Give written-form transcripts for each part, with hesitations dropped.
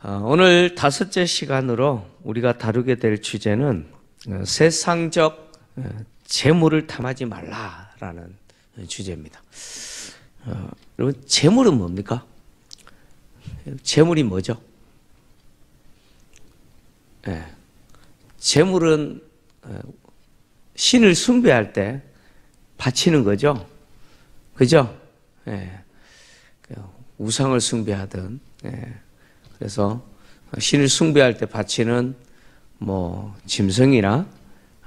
오늘 다섯째 시간으로 우리가 다루게 될 주제는 세상적 재물을 탐하지 말라라는 주제입니다. 여러분, 재물은 뭡니까? 재물이 뭐죠? 재물은 신을 숭배할 때 바치는 거죠. 그죠? 우상을 숭배하든, 그래서 신을 숭배할 때 바치는 짐승이나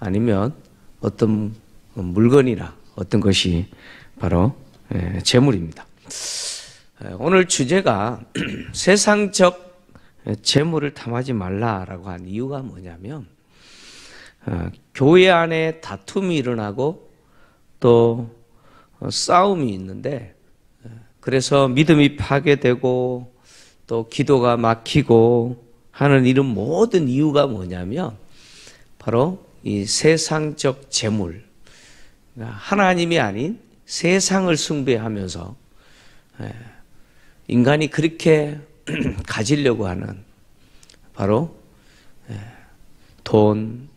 아니면 어떤 물건이나 어떤 것이 바로 재물입니다. 오늘 주제가 세상적 재물을 탐하지 말라라고 한 이유가 뭐냐면, 교회 안에 다툼이 일어나고 또 싸움이 있는데, 그래서 믿음이 파괴되고 또 기도가 막히고 하는 이런 모든 이유가 뭐냐면 바로 이 세상적 재물, 하나님이 아닌 세상을 숭배하면서 인간이 그렇게 가지려고 하는 바로 돈,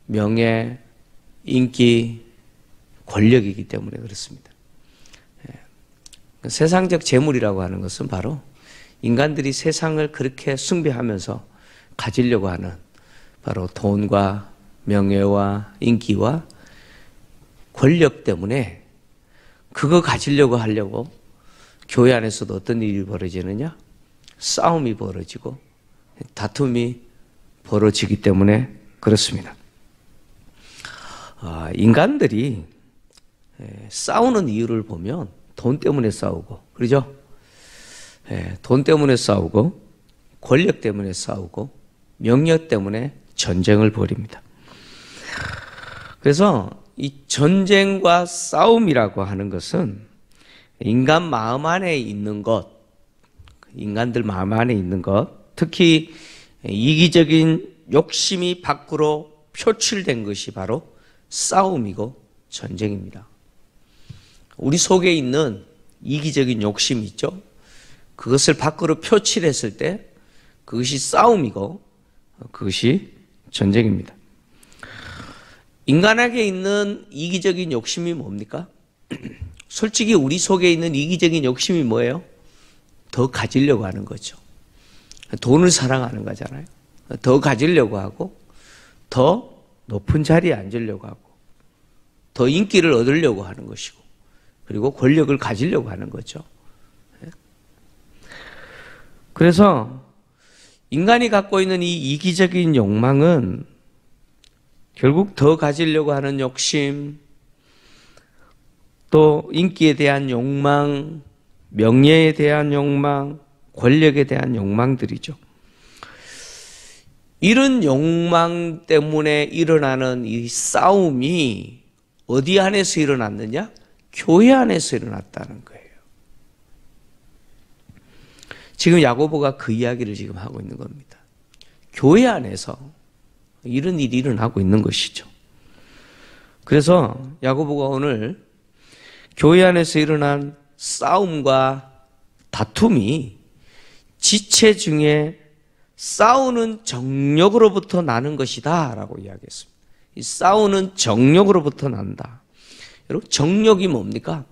명예, 인기, 권력이기 때문에 그렇습니다. 세상적 재물이라고 하는 것은 바로 인간들이 세상을 그렇게 숭배하면서 가지려고 하는 바로 돈과 명예와 인기와 권력 때문에 그거 가지려고 하려고 교회 안에서도 어떤 일이 벌어지느냐? 싸움이 벌어지고 다툼이 벌어지기 때문에 그렇습니다. 인간들이 싸우는 이유를 보면 돈 때문에 싸우고, 그러죠? 돈 때문에 싸우고, 권력 때문에 싸우고, 명예 때문에 전쟁을 벌입니다. 그래서 이 전쟁과 싸움이라고 하는 것은 인간 마음 안에 있는 것, 인간들 마음 안에 있는 것, 특히 이기적인 욕심이 밖으로 표출된 것이 바로 싸움이고 전쟁입니다. 우리 속에 있는 이기적인 욕심이 있죠? 그것을 밖으로 표출했을 때 그것이 싸움이고 그것이 전쟁입니다. 인간에게 있는 이기적인 욕심이 뭡니까? 솔직히 우리 속에 있는 이기적인 욕심이 뭐예요? 더 가지려고 하는 거죠. 돈을 사랑하는 거잖아요. 더 가지려고 하고, 더 높은 자리에 앉으려고 하고, 더 인기를 얻으려고 하는 것이고, 그리고 권력을 가지려고 하는 거죠. 그래서 인간이 갖고 있는 이 이기적인 욕망은 결국 더 가지려고 하는 욕심, 또 인기에 대한 욕망, 명예에 대한 욕망, 권력에 대한 욕망들이죠. 이런 욕망 때문에 일어나는 이 싸움이 어디 안에서 일어났느냐? 교회 안에서 일어났다는 거예요. 지금 야고보가 그 이야기를 지금 하고 있는 겁니다. 교회 안에서 이런 일이 일어나고 있는 것이죠. 그래서 야고보가 오늘 교회 안에서 일어난 싸움과 다툼이 지체 중에 싸우는 정욕으로부터 나는 것이다 라고 이야기했습니다. 이 싸우는 정욕으로부터 난다. 여러분, 정욕이 뭡니까?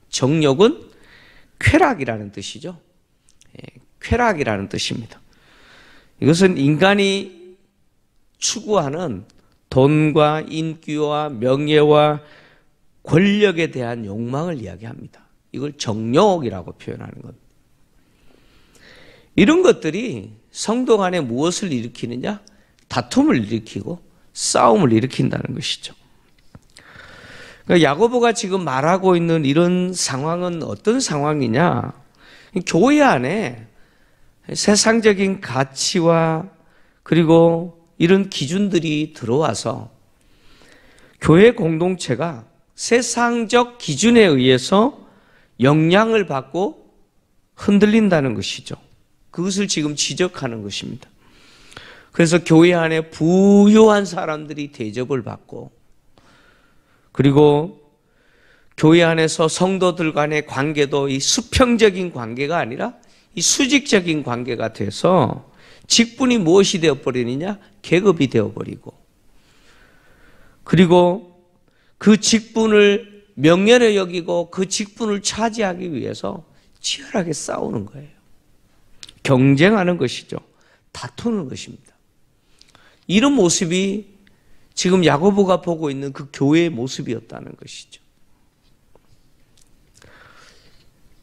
정욕은 쾌락이라는 뜻이죠. 쾌락이라는 뜻입니다. 이것은 인간이 추구하는 돈과 인기와 명예와 권력에 대한 욕망을 이야기합니다. 이걸 정욕이라고 표현하는 겁니다. 이런 것들이 성도 간에 무엇을 일으키느냐? 다툼을 일으키고 싸움을 일으킨다는 것이죠. 그러니까 야고보가 지금 말하고 있는 이런 상황은 어떤 상황이냐? 교회 안에 세상적인 가치와 그리고 이런 기준들이 들어와서 교회 공동체가 세상적 기준에 의해서 영향을 받고 흔들린다는 것이죠. 그것을 지금 지적하는 것입니다. 그래서 교회 안에 부유한 사람들이 대접을 받고, 그리고 교회 안에서 성도들 간의 관계도 이 수평적인 관계가 아니라 이 수직적인 관계가 돼서 직분이 무엇이 되어버리느냐? 계급이 되어버리고, 그리고 그 직분을 명예로 여기고 그 직분을 차지하기 위해서 치열하게 싸우는 거예요. 경쟁하는 것이죠. 다투는 것입니다. 이런 모습이 지금 야고보가 보고 있는 그 교회의 모습이었다는 것이죠.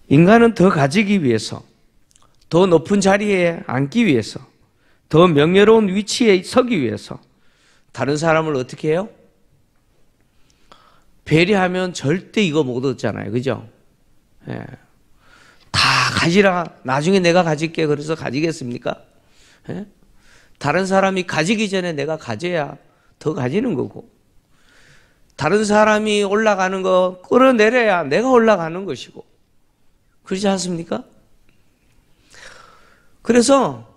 인간은 더 가지기 위해서, 더 높은 자리에 앉기 위해서, 더 명예로운 위치에 서기 위해서 다른 사람을 어떻게 해요? 배려하면 절대 이거 못 얻잖아요. 그죠? 예. 다 가지라. 나중에 내가 가질게. 그래서 가지겠습니까? 예? 다른 사람이 가지기 전에 내가 가져야 더 가지는 거고, 다른 사람이 올라가는 거 끌어내려야 내가 올라가는 것이고, 그렇지 않습니까? 그래서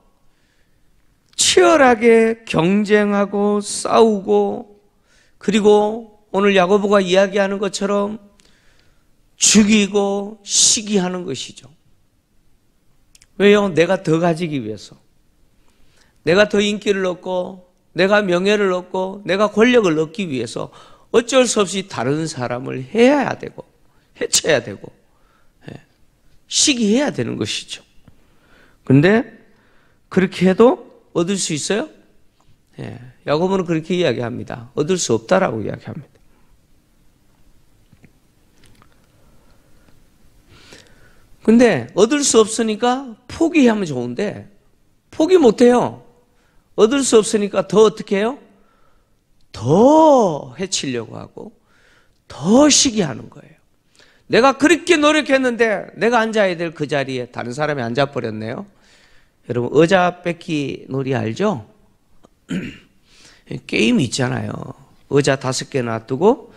치열하게 경쟁하고 싸우고, 그리고 오늘 야고보가 이야기하는 것처럼 죽이고 시기하는 것이죠. 왜요? 내가 더 가지기 위해서, 내가 더 인기를 얻고, 내가 명예를 얻고, 내가 권력을 얻기 위해서 어쩔 수 없이 다른 사람을 해야 되고, 해쳐야 되고, 시기해야 되는 것이죠. 그런데 그렇게 해도 얻을 수 있어요? 야고보는 그렇게 이야기합니다. 얻을 수 없다라고 이야기합니다. 근데 얻을 수 없으니까 포기하면 좋은데 포기 못해요. 얻을 수 없으니까 더 어떻게 해요? 더 해치려고 하고 더 시기하는 거예요. 내가 그렇게 노력했는데 내가 앉아야 될 그 자리에 다른 사람이 앉아버렸네요. 여러분, 의자 뺏기 놀이 알죠? 게임이 있잖아요. 의자 5개 놔두고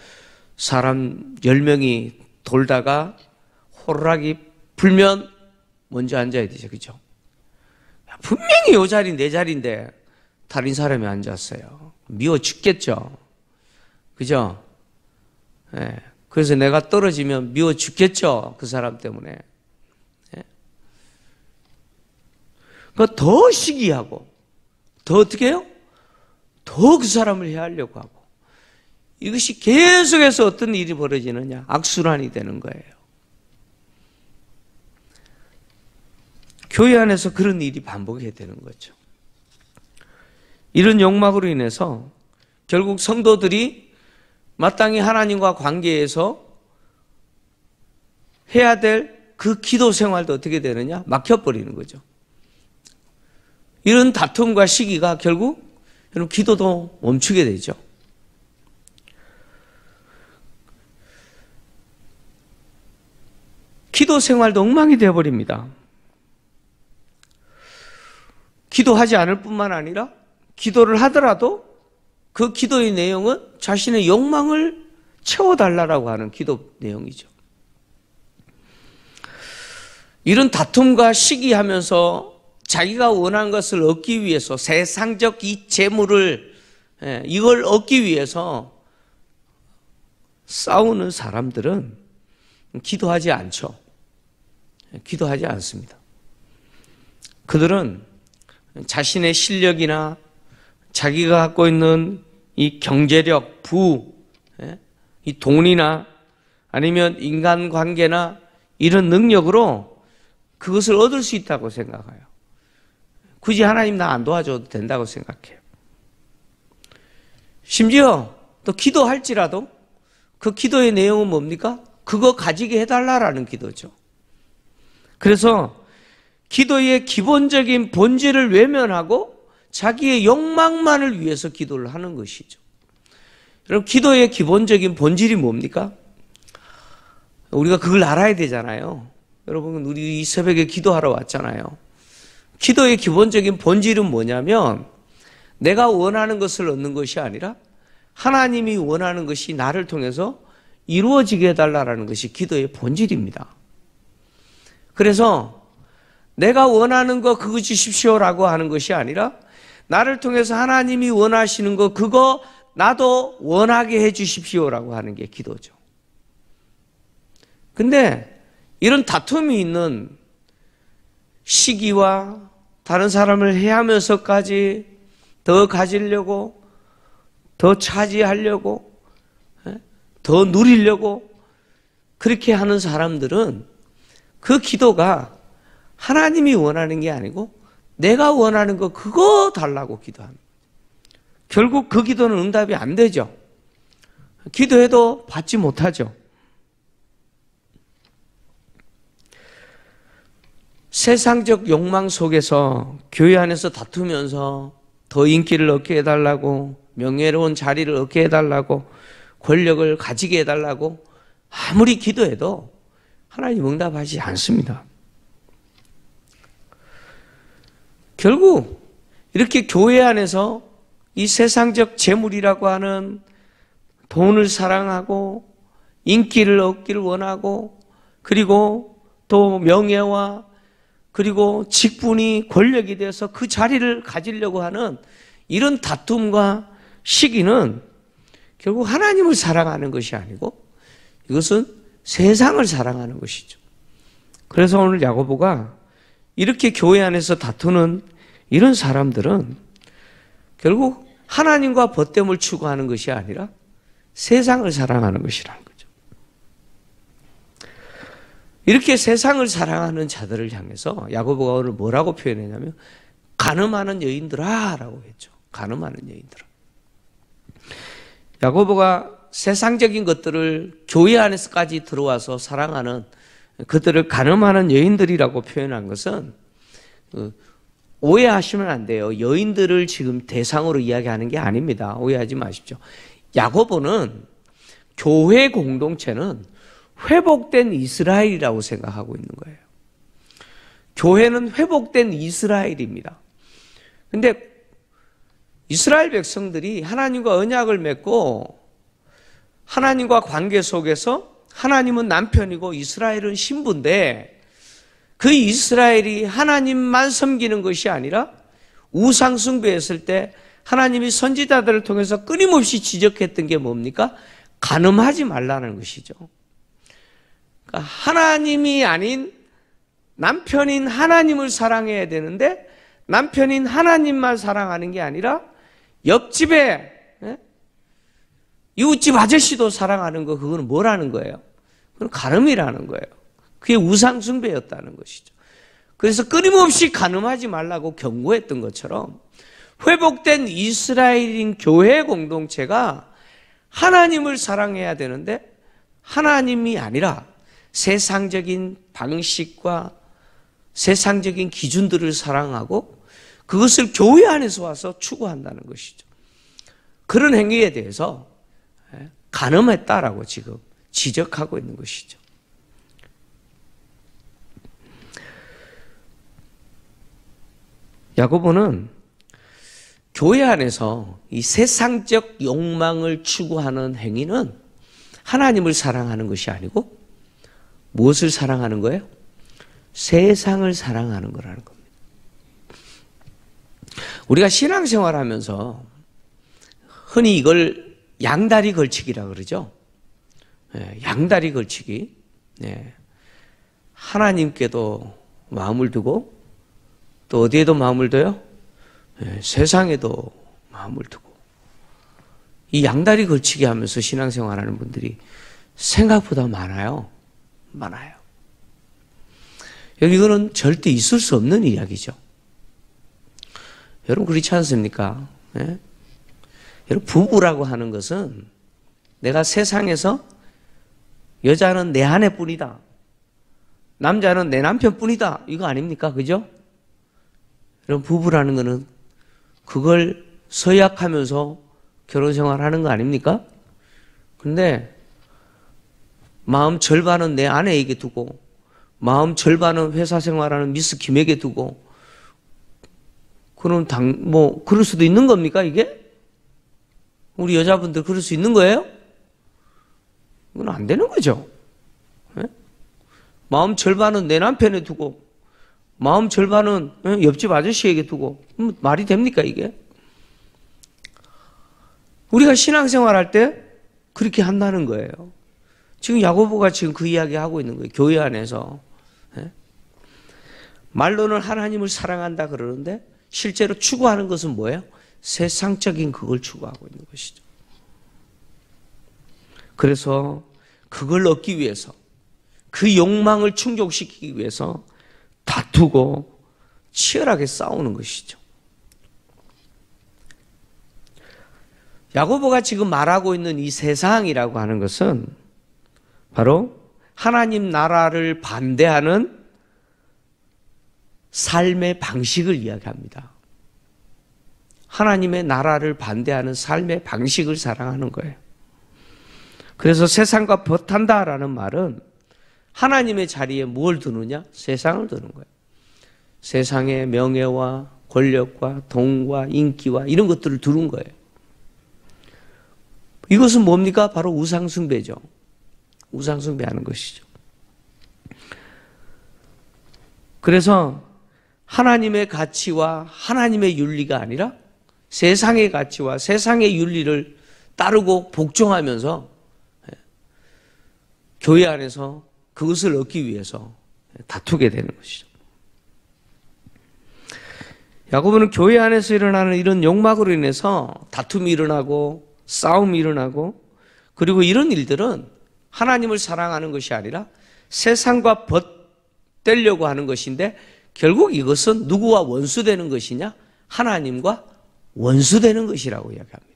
사람 10명이 돌다가 호루라기 불면 먼저 앉아야 되죠. 그죠? 분명히 이 자리 내 자리인데 다른 사람이 앉았어요. 미워 죽겠죠. 그죠? 네. 그래서 내가 떨어지면 미워 죽겠죠. 그 사람 때문에. 네. 그러니까 더 시기하고 더 어떻게 해요? 더 그 사람을 해하려고 하고, 이것이 계속해서 어떤 일이 벌어지느냐? 악순환이 되는 거예요. 교회 안에서 그런 일이 반복이 되는 거죠. 이런 욕망으로 인해서 결국 성도들이 마땅히 하나님과 관계에서 해야 될 그 기도 생활도 어떻게 되느냐? 막혀버리는 거죠. 이런 다툼과 시기가 결국 여러분 기도도 멈추게 되죠. 기도 생활도 엉망이 되어버립니다. 기도하지 않을 뿐만 아니라 기도를 하더라도 그 기도의 내용은 자신의 욕망을 채워달라고 하는 기도 내용이죠. 이런 다툼과 시기하면서 자기가 원하는 것을 얻기 위해서 세상적 이 재물을 이걸 얻기 위해서 싸우는 사람들은 기도하지 않죠. 기도하지 않습니다. 그들은 자신의 실력이나 자기가 갖고 있는 이 경제력, 이 돈이나 아니면 인간관계나 이런 능력으로 그것을 얻을 수 있다고 생각해요. 굳이 하나님 나 안 도와줘도 된다고 생각해요. 심지어 또 기도할지라도 그 기도의 내용은 뭡니까? 그거 가지게 해달라라는 기도죠. 그래서 기도의 기본적인 본질을 외면하고 자기의 욕망만을 위해서 기도를 하는 것이죠. 여러분, 기도의 기본적인 본질이 뭡니까? 우리가 그걸 알아야 되잖아요. 여러분, 우리 이 새벽에 기도하러 왔잖아요. 기도의 기본적인 본질은 뭐냐면 내가 원하는 것을 얻는 것이 아니라 하나님이 원하는 것이 나를 통해서 이루어지게 해달라는 것이 기도의 본질입니다. 그래서 내가 원하는 거 그거 주십시오라고 하는 것이 아니라 나를 통해서 하나님이 원하시는 거 그거 나도 원하게 해 주십시오라고 하는 게 기도죠. 근데 이런 다툼이 있는 시기와 다른 사람을 해하면서까지 더 가지려고, 더 차지하려고, 더 누리려고 그렇게 하는 사람들은 그 기도가 하나님이 원하는 게 아니고 내가 원하는 거 그거 달라고 기도하는 거예요. 결국 그 기도는 응답이 안 되죠. 기도해도 받지 못하죠. 세상적 욕망 속에서 교회 안에서 다투면서 더 인기를 얻게 해달라고, 명예로운 자리를 얻게 해달라고, 권력을 가지게 해달라고 아무리 기도해도 하나님 응답하지 않습니다. 결국 이렇게 교회 안에서 이 세상적 재물이라고 하는 돈을 사랑하고 인기를 얻기를 원하고, 그리고 또 명예와 그리고 직분이 권력이 돼서 그 자리를 가지려고 하는 이런 다툼과 시기는 결국 하나님을 사랑하는 것이 아니고 이것은 세상을 사랑하는 것이죠. 그래서 오늘 야고보가 이렇게 교회 안에서 다투는 이런 사람들은 결국 하나님과 벗됨을 추구하는 것이 아니라 세상을 사랑하는 것이라는 거죠. 이렇게 세상을 사랑하는 자들을 향해서 야고보가 오늘 뭐라고 표현했냐면 간음하는 여인들아 라고 했죠. 간음하는 여인들아. 야고보가 세상적인 것들을 교회 안에서까지 들어와서 사랑하는 그들을 간음하는 여인들이라고 표현한 것은 오해하시면 안 돼요. 여인들을 지금 대상으로 이야기하는 게 아닙니다. 오해하지 마십시오. 야고보는 교회 공동체는 회복된 이스라엘이라고 생각하고 있는 거예요. 교회는 회복된 이스라엘입니다. 근데 이스라엘 백성들이 하나님과 언약을 맺고 하나님과 관계 속에서 하나님은 남편이고 이스라엘은 신부인데 그 이스라엘이 하나님만 섬기는 것이 아니라 우상 숭배했을 때 하나님이 선지자들을 통해서 끊임없이 지적했던 게 뭡니까? 간음하지 말라는 것이죠. 그러니까 하나님이 아닌 남편인 하나님을 사랑해야 되는데 남편인 하나님만 사랑하는 게 아니라 옆집에 이웃집 아저씨도 사랑하는 거, 그거는 뭐라는 거예요? 그건 간음이라는 거예요. 그게 우상 숭배였다는 것이죠. 그래서 끊임없이 간음하지 말라고 경고했던 것처럼 회복된 이스라엘인 교회 공동체가 하나님을 사랑해야 되는데 하나님이 아니라 세상적인 방식과 세상적인 기준들을 사랑하고 그것을 교회 안에서 와서 추구한다는 것이죠. 그런 행위에 대해서 간음했다라고 지금 지적하고 있는 것이죠. 야고보는 교회 안에서 이 세상적 욕망을 추구하는 행위는 하나님을 사랑하는 것이 아니고 무엇을 사랑하는 거예요? 세상을 사랑하는 거라는 겁니다. 우리가 신앙생활하면서 흔히 이걸 양다리 걸치기라 그러죠. 양다리 걸치기. 하나님께도 마음을 두고 또 어디에도 마음을 둬요? 세상에도 마음을 두고. 이 양다리 걸치기 하면서 신앙생활하는 분들이 생각보다 많아요. 많아요. 이거는 절대 있을 수 없는 이야기죠. 여러분 그렇지 않습니까? 여러분 부부라고 하는 것은 내가 세상에서 여자는 내 아내뿐이다. 남자는 내 남편뿐이다. 이거 아닙니까? 그죠? 여러분 부부라는 거는 그걸 서약하면서 결혼생활하는 거 아닙니까? 근데 마음 절반은 내 아내에게 두고 마음 절반은 회사 생활하는 미스 김에게 두고 그럼 그럴 수도 있는 겁니까 이게? 우리 여자분들 그럴 수 있는 거예요? 이건 안 되는 거죠. 마음 절반은 내 남편에 두고 마음 절반은 옆집 아저씨에게 두고 말이 됩니까 이게? 우리가 신앙생활할 때 그렇게 한다는 거예요. 지금 야고보가 지금 그 이야기 하고 있는 거예요. 교회 안에서. 말로는 하나님을 사랑한다 그러는데 실제로 추구하는 것은 뭐예요? 세상적인 그걸 추구하고 있는 것이죠. 그래서 그걸 얻기 위해서, 그 욕망을 충족시키기 위해서 다투고 치열하게 싸우는 것이죠. 야고보가 지금 말하고 있는 이 세상이라고 하는 것은 바로 하나님 나라를 반대하는 삶의 방식을 이야기합니다. 하나님의 나라를 반대하는 삶의 방식을 사랑하는 거예요. 그래서 세상과 벗한다라는 말은 하나님의 자리에 뭘 두느냐? 세상을 두는 거예요. 세상의 명예와 권력과 돈과 인기와 이런 것들을 두는 거예요. 이것은 뭡니까? 바로 우상숭배죠. 우상숭배하는 것이죠. 그래서 하나님의 가치와 하나님의 윤리가 아니라 세상의 가치와 세상의 윤리를 따르고 복종하면서 교회 안에서 그것을 얻기 위해서 다투게 되는 것이죠. 야고보는 교회 안에서 일어나는 이런 욕망으로 인해서 다툼이 일어나고 싸움이 일어나고, 그리고 이런 일들은 하나님을 사랑하는 것이 아니라 세상과 벗되려고 하는 것인데, 결국 이것은 누구와 원수되는 것이냐? 하나님과 원수되는 것이라고 이야기합니다.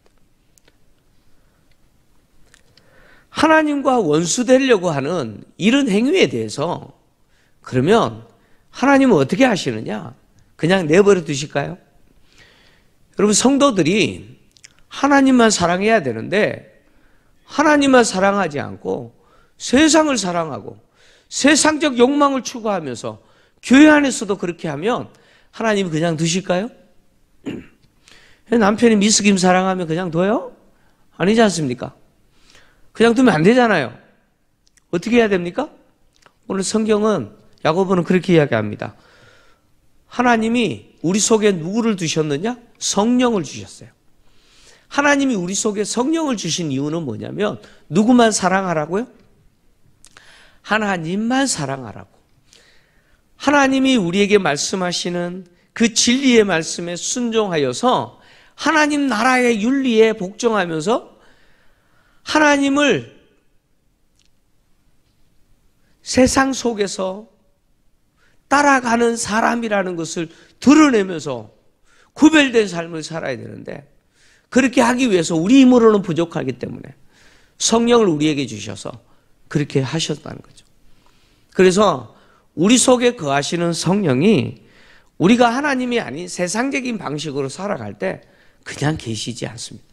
하나님과 원수되려고 하는 이런 행위에 대해서 그러면 하나님은 어떻게 하시느냐? 그냥 내버려 두실까요? 여러분, 성도들이 하나님만 사랑해야 되는데 하나님만 사랑하지 않고 세상을 사랑하고 세상적 욕망을 추구하면서 교회 안에서도 그렇게 하면 하나님이 그냥 두실까요? 남편이 미스김 사랑하면 그냥 둬요? 아니지 않습니까? 그냥 두면 안 되잖아요. 어떻게 해야 됩니까? 오늘 성경은, 야고보는 그렇게 이야기합니다. 하나님이 우리 속에 누구를 두셨느냐? 성령을 주셨어요. 하나님이 우리 속에 성령을 주신 이유는 뭐냐면 누구만 사랑하라고요? 하나님만 사랑하라고. 하나님이 우리에게 말씀하시는 그 진리의 말씀에 순종하여서 하나님 나라의 윤리에 복종하면서 하나님을 세상 속에서 따라가는 사람이라는 것을 드러내면서 구별된 삶을 살아야 되는데, 그렇게 하기 위해서 우리 힘으로는 부족하기 때문에 성령을 우리에게 주셔서 그렇게 하셨다는 거죠. 그래서 우리 속에 거하시는 성령이 우리가 하나님이 아닌 세상적인 방식으로 살아갈 때 그냥 계시지 않습니다.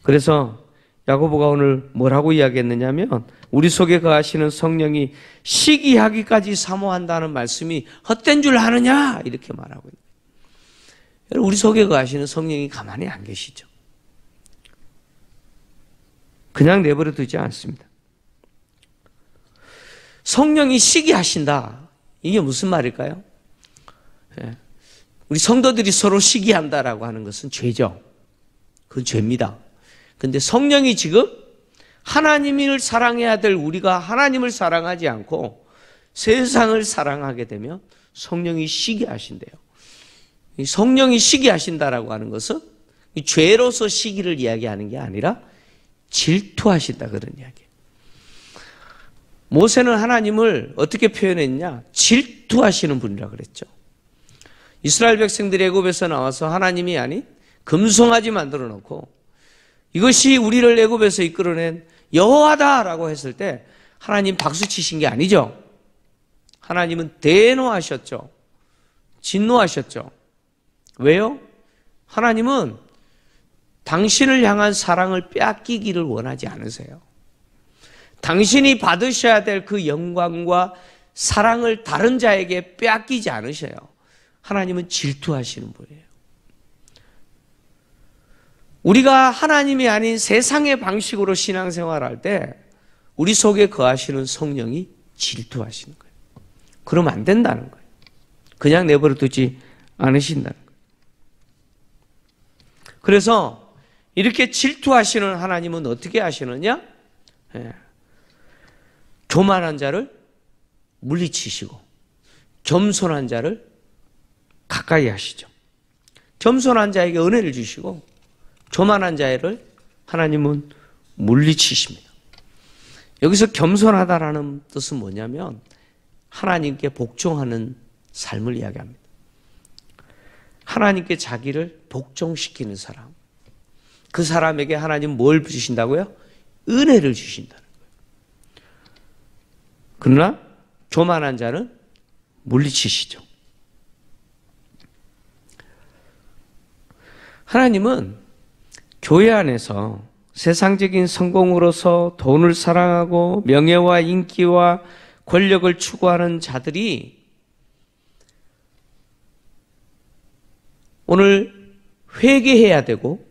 그래서 야고보가 오늘 뭐라고 이야기했느냐면, 우리 속에 거하시는 성령이 시기하기까지 사모한다는 말씀이 헛된 줄 아느냐, 이렇게 말하고 있는 거예요. 여러분, 우리 속에 거하시는 성령이 가만히 안 계시죠. 그냥 내버려 두지 않습니다. 성령이 시기하신다, 이게 무슨 말일까요? 우리 성도들이 서로 시기한다라고 하는 것은 죄죠. 그건 죄입니다. 근데 성령이 지금 하나님을 사랑해야 될 우리가 하나님을 사랑하지 않고 세상을 사랑하게 되면 성령이 시기하신대요. 성령이 시기하신다라고 하는 것은 죄로서 시기를 이야기하는 게 아니라 질투하신다, 그런 이야기예요. 모세는 하나님을 어떻게 표현했냐? 질투하시는 분이라 그랬죠. 이스라엘 백성들이 애굽에서 나와서 하나님이 아닌 금송아지 만들어 놓고 이것이 우리를 애굽에서 이끌어낸 여호와다라고 했을 때 하나님 박수 치신 게 아니죠. 하나님은 대노하셨죠. 진노하셨죠. 왜요? 하나님은 당신을 향한 사랑을 빼앗기기를 원하지 않으세요. 당신이 받으셔야 될 그 영광과 사랑을 다른 자에게 빼앗기지 않으셔요. 하나님은 질투하시는 분이에요. 우리가 하나님이 아닌 세상의 방식으로 신앙생활할 때 우리 속에 거하시는 성령이 질투하시는 거예요. 그러면 안 된다는 거예요. 그냥 내버려 두지 않으신다는 거예요. 그래서 이렇게 질투하시는 하나님은 어떻게 하시느냐? 교만한 자를 물리치시고 겸손한 자를 가까이 하시죠. 겸손한 자에게 은혜를 주시고 교만한 자를 하나님은 물리치십니다. 여기서 겸손하다라는 뜻은 뭐냐면 하나님께 복종하는 삶을 이야기합니다. 하나님께 자기를 복종시키는 사람. 그 사람에게 하나님 뭘 주신다고요? 은혜를 주신다는 거예요. 그러나 교만한 자는 물리치시죠. 하나님은 교회 안에서 세상적인 성공으로서 돈을 사랑하고 명예와 인기와 권력을 추구하는 자들이 오늘 회개해야 되고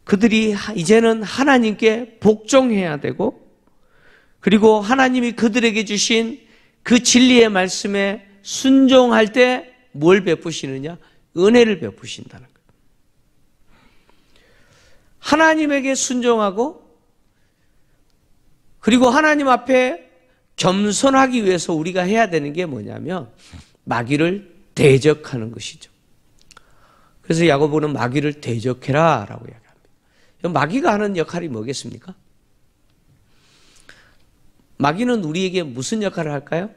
그들이 이제는 하나님께 복종해야 되고 그리고 하나님이 그들에게 주신 그 진리의 말씀에 순종할 때 뭘 베푸시느냐? 은혜를 베푸신다는 거예요. 하나님에게 순종하고 그리고 하나님 앞에 겸손하기 위해서 우리가 해야 되는 게 뭐냐면 마귀를 대적하는 것이죠. 그래서 야고보는 마귀를 대적해라 라고 이야기합니다. 마귀가 하는 역할이 뭐겠습니까? 마귀는 우리에게 무슨 역할을 할까요?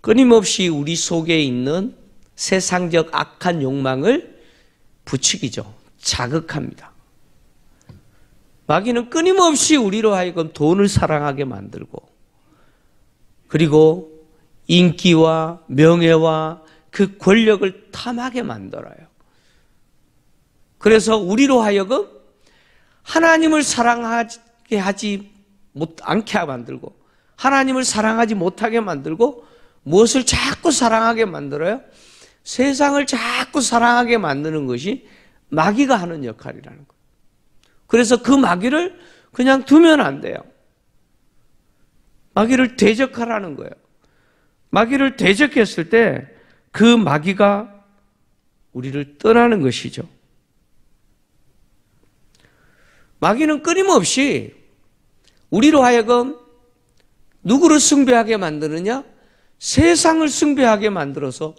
끊임없이 우리 속에 있는 세상적 악한 욕망을 부추기죠. 자극합니다. 마귀는 끊임없이 우리로 하여금 돈을 사랑하게 만들고 그리고 인기와 명예와 그 권력을 탐하게 만들어요. 그래서 우리로 하여금 하나님을 사랑하게 하지 않게 만들고 하나님을 사랑하지 못하게 만들고 무엇을 자꾸 사랑하게 만들어요? 세상을 자꾸 사랑하게 만드는 것이 마귀가 하는 역할이라는 거예요. 그래서 그 마귀를 그냥 두면 안 돼요. 마귀를 대적하라는 거예요. 마귀를 대적했을 때 그 마귀가 우리를 떠나는 것이죠. 마귀는 끊임없이 우리로 하여금 누구를 숭배하게 만드느냐? 세상을 숭배하게 만들어서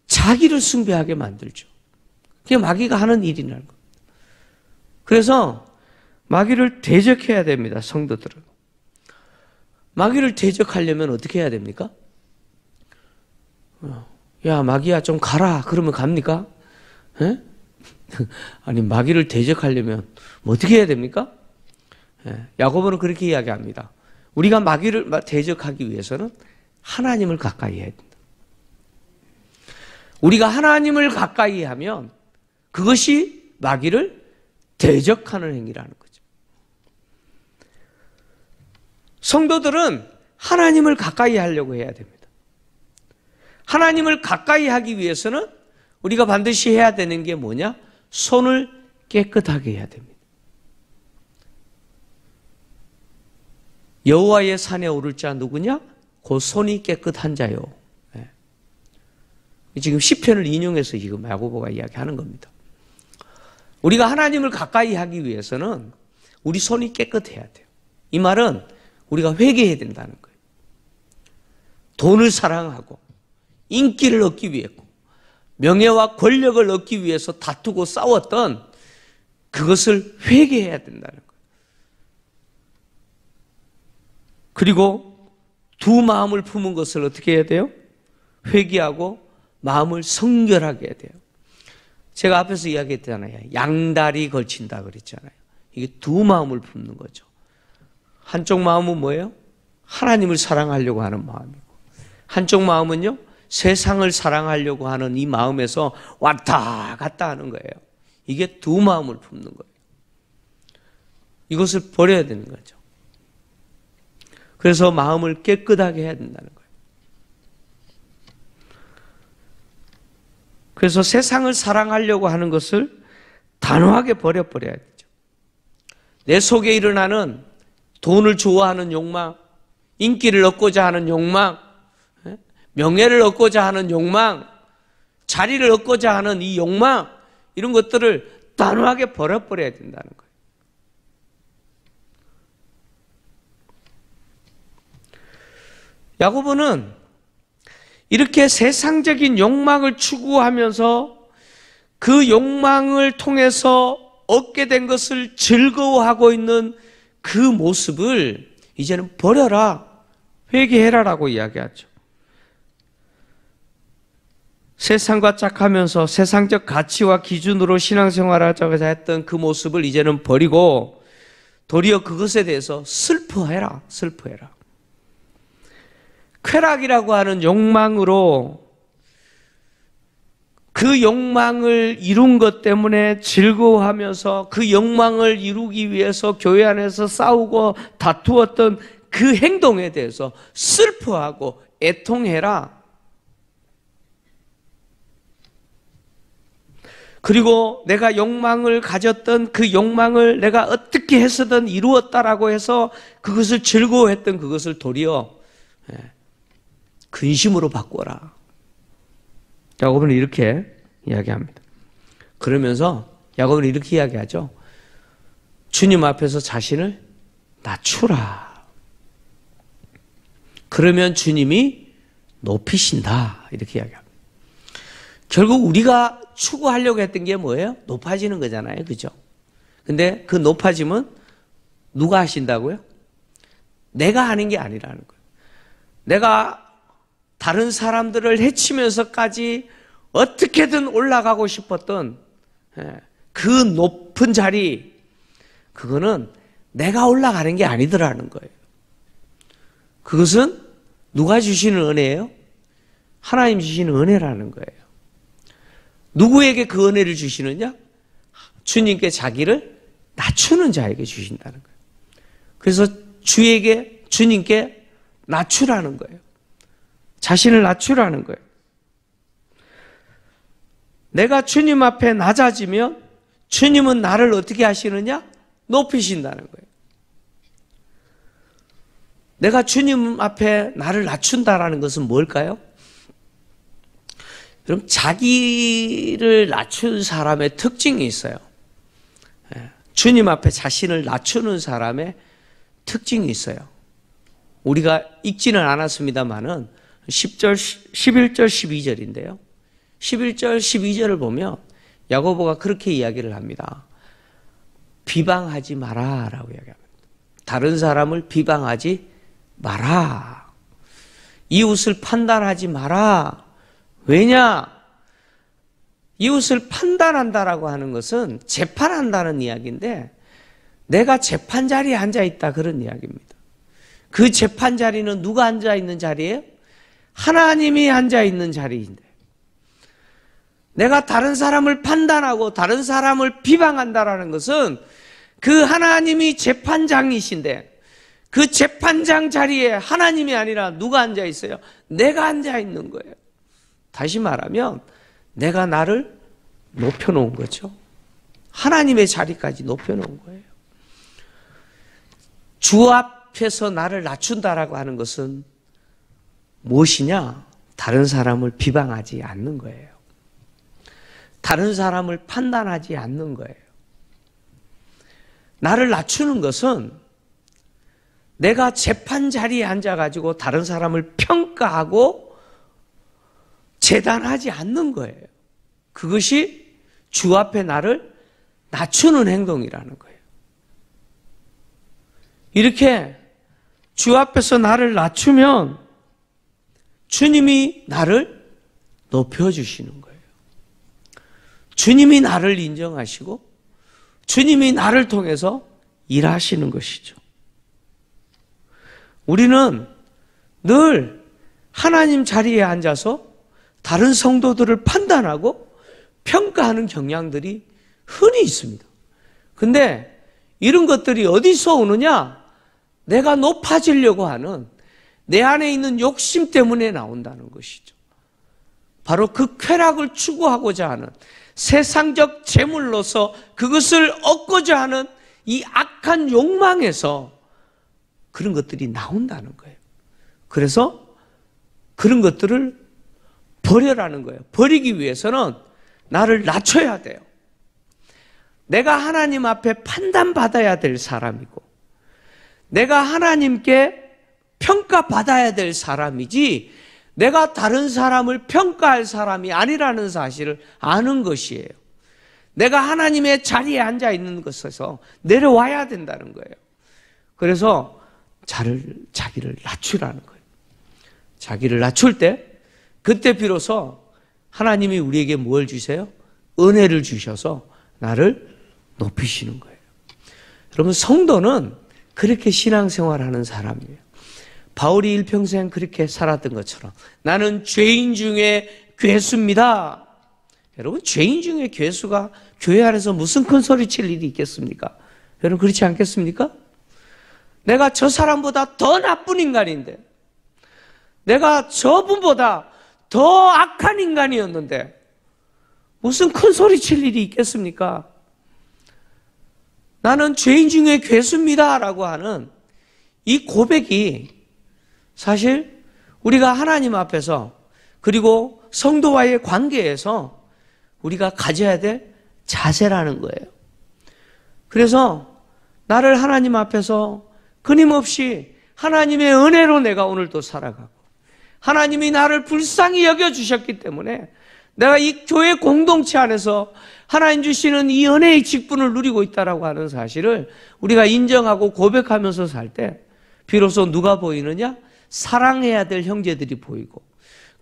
자기를 숭배하게 만들죠. 그게 마귀가 하는 일이라는 거예요. 그래서 마귀를 대적해야 됩니다, 성도들은. 마귀를 대적하려면 어떻게 해야 됩니까? 야, 마귀야, 좀 가라. 그러면 갑니까? 에? 아니, 마귀를 대적하려면 어떻게 해야 됩니까? 야고보는 그렇게 이야기합니다. 우리가 마귀를 대적하기 위해서는 하나님을 가까이 해야 된다. 우리가 하나님을 가까이 하면 그것이 마귀를 대적하는 행위라는 거죠. 성도들은 하나님을 가까이 하려고 해야 됩니다. 하나님을 가까이 하기 위해서는 우리가 반드시 해야 되는 게 뭐냐? 손을 깨끗하게 해야 됩니다. 여호와의 산에 오를 자 누구냐? 곧 손이 깨끗한 자요. 네. 지금 시편을 인용해서 지금 야고보가 이야기하는 겁니다. 우리가 하나님을 가까이 하기 위해서는 우리 손이 깨끗해야 돼요. 이 말은 우리가 회개해야 된다는 거예요. 돈을 사랑하고 인기를 얻기 위했고 명예와 권력을 얻기 위해서 다투고 싸웠던 그것을 회개해야 된다는 거예요. 그리고 두 마음을 품은 것을 어떻게 해야 돼요? 회개하고 마음을 성결하게 해야 돼요. 제가 앞에서 이야기했잖아요. 양다리 걸친다 그랬잖아요. 이게 두 마음을 품는 거죠. 한쪽 마음은 뭐예요? 하나님을 사랑하려고 하는 마음이고 한쪽 마음은요? 세상을 사랑하려고 하는 이 마음에서 왔다 갔다 하는 거예요. 이게 두 마음을 품는 거예요. 이것을 버려야 되는 거죠. 그래서 마음을 깨끗하게 해야 된다는 거예요. 그래서 세상을 사랑하려고 하는 것을 단호하게 버려야 되죠. 내 속에 일어나는 돈을 좋아하는 욕망, 인기를 얻고자 하는 욕망, 명예를 얻고자 하는 욕망, 자리를 얻고자 하는 이 욕망, 이런 것들을 단호하게 버려야 된다는 거예요. 야고보는 이렇게 세상적인 욕망을 추구하면서 그 욕망을 통해서 얻게 된 것을 즐거워하고 있는 그 모습을 이제는 버려라, 회개해라라고 이야기하죠. 세상과 짝하면서 세상적 가치와 기준으로 신앙생활하자고 했던 그 모습을 이제는 버리고 도리어 그것에 대해서 슬퍼해라. 쾌락이라고 하는 욕망으로 그 욕망을 이룬 것 때문에 즐거워하면서 그 욕망을 이루기 위해서 교회 안에서 싸우고 다투었던 그 행동에 대해서 슬퍼하고 애통해라. 그리고 내가 욕망을 가졌던 그 욕망을 내가 어떻게 해서든 이루었다라고 해서 그것을 즐거워했던 그것을 도리어 근심으로 바꿔라. 야고보는 이렇게 이야기합니다. 그러면서 야고보는 이렇게 이야기하죠. 주님 앞에서 자신을 낮추라. 그러면 주님이 높이신다. 이렇게 이야기합니다. 결국 우리가 추구하려고 했던 게 뭐예요? 높아지는 거잖아요. 그죠? 근데 그 높아짐은 누가 하신다고요? 내가 하는 게 아니라는 거예요. 내가 다른 사람들을 해치면서까지 어떻게든 올라가고 싶었던 그 높은 자리, 그거는 내가 올라가는 게 아니더라는 거예요. 그것은 누가 주시는 은혜예요? 하나님 주시는 은혜라는 거예요. 누구에게 그 은혜를 주시느냐? 주님께 자기를 낮추는 자에게 주신다는 거예요. 그래서 주님께 낮추라는 거예요. 자신을 낮추라는 거예요. 내가 주님 앞에 낮아지면 주님은 나를 어떻게 하시느냐? 높이신다는 거예요. 내가 주님 앞에 나를 낮춘다라는 것은 뭘까요? 그럼 자기를 낮춘 사람의 특징이 있어요. 주님 앞에 자신을 낮추는 사람의 특징이 있어요. 우리가 읽지는 않았습니다만은 10절, 11절, 12절인데요. 11절, 12절을 보면 야고보가 그렇게 이야기를 합니다. 비방하지 마라 라고 이야기합니다. 다른 사람을 비방하지 마라. 이웃을 판단하지 마라. 왜냐? 이웃을 판단한다라고 하는 것은 재판한다는 이야기인데 내가 재판 자리에 앉아있다 그런 이야기입니다. 그 재판 자리는 누가 앉아있는 자리예요? 하나님이 앉아있는 자리인데 내가 다른 사람을 판단하고 다른 사람을 비방한다라는 것은 그 하나님이 재판장이신데 그 재판장 자리에 하나님이 아니라 누가 앉아있어요? 내가 앉아있는 거예요. 다시 말하면 내가 나를 높여놓은 거죠. 하나님의 자리까지 높여놓은 거예요. 주 앞에서 나를 낮춘다라고 하는 것은 무엇이냐? 다른 사람을 비방하지 않는 거예요. 다른 사람을 판단하지 않는 거예요. 나를 낮추는 것은 내가 재판 자리에 앉아가지고 다른 사람을 평가하고 재단하지 않는 거예요. 그것이 주 앞에 나를 낮추는 행동이라는 거예요. 이렇게 주 앞에서 나를 낮추면 주님이 나를 높여주시는 거예요. 주님이 나를 인정하시고 주님이 나를 통해서 일하시는 것이죠. 우리는 늘 하나님 자리에 앉아서 다른 성도들을 판단하고 평가하는 경향들이 흔히 있습니다. 근데 이런 것들이 어디서 오느냐? 내가 높아지려고 하는 내 안에 있는 욕심 때문에 나온다는 것이죠. 바로 그 쾌락을 추구하고자 하는 세상적 재물로서 그것을 얻고자 하는 이 악한 욕망에서 그런 것들이 나온다는 거예요. 그래서 그런 것들을 버려라는 거예요. 버리기 위해서는 나를 낮춰야 돼요. 내가 하나님 앞에 판단받아야 될 사람이고 내가 하나님께 평가받아야 될 사람이지 내가 다른 사람을 평가할 사람이 아니라는 사실을 아는 것이에요. 내가 하나님의 자리에 앉아 있는 것에서 내려와야 된다는 거예요. 그래서 자기를 낮추라는 거예요. 자기를 낮출 때 그때 비로소 하나님이 우리에게 뭘 주세요? 은혜를 주셔서 나를 높이시는 거예요. 여러분, 성도는 그렇게 신앙생활하는 사람이에요. 바울이 일평생 그렇게 살았던 것처럼 나는 죄인 중에 괴수입니다. 여러분, 죄인 중에 괴수가 교회 안에서 무슨 큰 소리 칠 일이 있겠습니까? 여러분, 그렇지 않겠습니까? 내가 저 사람보다 더 나쁜 인간인데, 내가 저분보다 더 악한 인간이었는데 무슨 큰 소리 칠 일이 있겠습니까? 나는 죄인 중에 괴수입니다 라고 하는 이 고백이 사실 우리가 하나님 앞에서 그리고 성도와의 관계에서 우리가 가져야 될 자세라는 거예요. 그래서 나를 하나님 앞에서 끊임없이 하나님의 은혜로 내가 오늘도 살아가고 하나님이 나를 불쌍히 여겨주셨기 때문에 내가 이 교회 공동체 안에서 하나님 주시는 이 은혜의 직분을 누리고 있다고 하는 사실을 우리가 인정하고 고백하면서 살 때 비로소 누가 보이느냐? 사랑해야 될 형제들이 보이고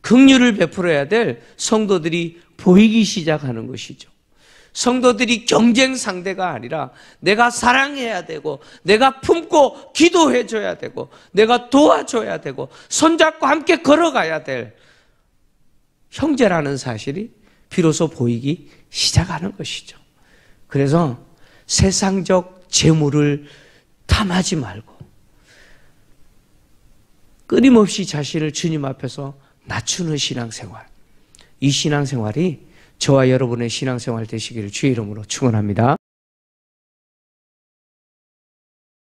긍휼을 베풀어야 될 성도들이 보이기 시작하는 것이죠. 성도들이 경쟁 상대가 아니라 내가 사랑해야 되고 내가 품고 기도해 줘야 되고 내가 도와줘야 되고 손잡고 함께 걸어가야 될 형제라는 사실이 비로소 보이기 시작하는 것이죠. 그래서 세상적 재물을 탐하지 말고 끊임없이 자신을 주님 앞에서 낮추는 신앙생활, 이 신앙생활이 저와 여러분의 신앙생활 되시기를 주의 이름으로 축원합니다.